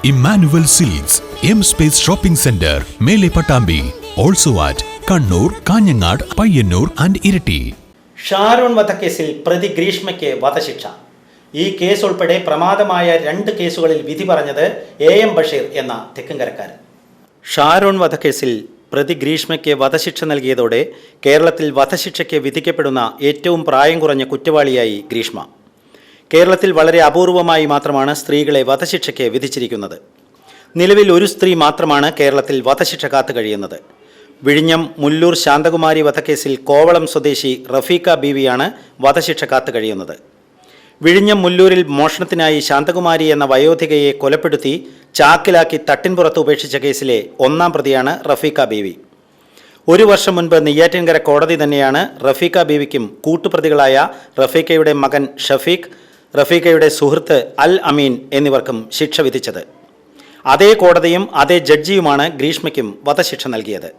Emmanuel Silks, M Space Shopping Center, Mele Patambi. Also at Kannur, Kanyanad, Payyanur and Irati. Sharon വധക്കേസിൽ പ്രതി ഗ്രീഷ്മയ്ക്ക് വധശിക്ഷ. ഈ case ഉൾപ്പെടെ പ്രമാദമായ 2 കേസുകളിൽ വിധി പറഞ്ഞത് AM ബഷീർ എന്ന തെക്കുംകരക്കാരൻ. ഷാരോൺ വധക്കേസിൽ പ്രതി ഗ്രീഷ്മയ്ക്ക് വധശിക്ഷ നൽകിയതോടെ കേരളത്തിൽ വധശിക്ഷയ്ക്ക് വിധിക്കപ്പെടുന്ന ഏറ്റവും പ്രായം കുറഞ്ഞ കുറ്റവാളിയായി ഗ്രീഷ്മ. കേരളത്തിൽ വളരെ അപൂർവമായി മാത്രമാണ് സ്ത്രീകളെ വധശിക്ഷയ്ക്ക് വിധിച്ചിരിക്കുന്നത്. നിലവിൽ ഒരു സ്ത്രീ മാത്രമാണ് കേരളത്തിൽ വധശിക്ഷ കാത്തു കഴിയുന്നത്. വിഴിഞ്ഞം മുല്ലൂർ ശാന്തകുമാരി വധക്കേസിൽ കോവളം സ്വദേശി റഫീഖ ബീവിയാണ് വധശിക്ഷ കാത്തു കഴിയുന്നത്. വിഴിഞ്ഞം മുല്ലൂരിൽ മോഷണത്തിനായി ശാന്തകുമാരി എന്ന വയോധികയെ കൊലപ്പെടുത്തി ചാക്കിലാക്കി തട്ടിൻപുറത്ത് ഉപേക്ഷിച്ച കേസിലെ 1-ാം പ്രതിയാണ് റഫീഖ ബീവി. 1 വർഷം മുൻപ് നെയ്യാറ്റിൻകര കോടതി തന്നെയാണ് റഫീഖ ബീവിക്കും കൂട്ടുപ്രതികളായ റഫീഖയുടെ മകൻ ഷഫീഖ്, റഫീഖയുടെ സുഹൃത്ത് അൽ അമീൻ എന്നിവർക്കും ശിക്ഷ വിധിച്ചത്. അതേ കോടതിയും അതേ ജഡ്ജിയുമാണ് ഗ്രീഷ്മയ്ക്കും വധശിക്ഷ നൽകിയത്.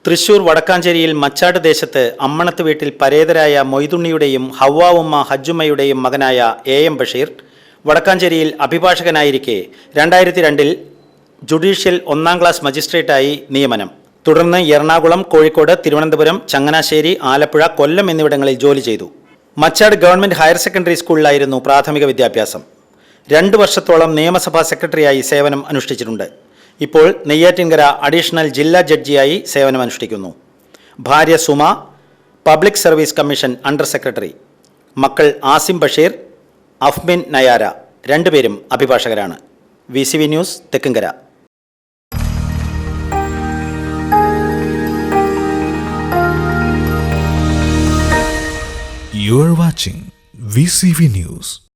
തൃശൂർ വടക്കാഞ്ചേരിയിൽ മച്ചാട് ദേശത്ത് അമ്മണത്ത് വീട്ടിൽ പരേതരായ മൊയ്തുണ്ണിയുടെയും ഹവ്വാവുമ്മ ഹജ്ജുമ്മയുടെയും മകനായ AM ബഷീർ വടക്കാഞ്ചേരിയിൽ അഭിഭാഷകനായിരിക്കെ 2002-ൽ ജുഡീഷ്യൽ 1-ാം ക്ലാസ് മജിസ്ട്രേറ്റായി നിയമനം. തുടർന്ന് എറണാകുളം, കോഴിക്കോട്, തിരുവനന്തപുരം, ചങ്ങനാശ്ശേരി, ആലപ്പുഴ, കൊല്ലം എന്നിവിടങ്ങളിൽ ജോലി ചെയ്തു. മച്ചാട് ഗവൺമെൻറ് ഹയർ സെക്കൻഡറി സ്കൂളിലായിരുന്നു പ്രാഥമിക വിദ്യാഭ്യാസം. 2 വർഷത്തോളം നിയമസഭാ സെക്രട്ടറിയായി സേവനം അനുഷ്ഠിച്ചിട്ടുണ്ട്. ഇപ്പോൾ നെയ്യാറ്റിൻകര അഡീഷണൽ ജില്ലാ ജഡ്ജിയായി സേവനമനുഷ്ഠിക്കുന്നു. ഭാര്യ Suma, public service commission under secretary. മക്കൾ ആസിം ബഷീർ, അഫ്മിൻ നയാര, 2 പേരും അഭിഭാഷകരാണ്. VCV news, Thekkumkara. You are watching VCV News.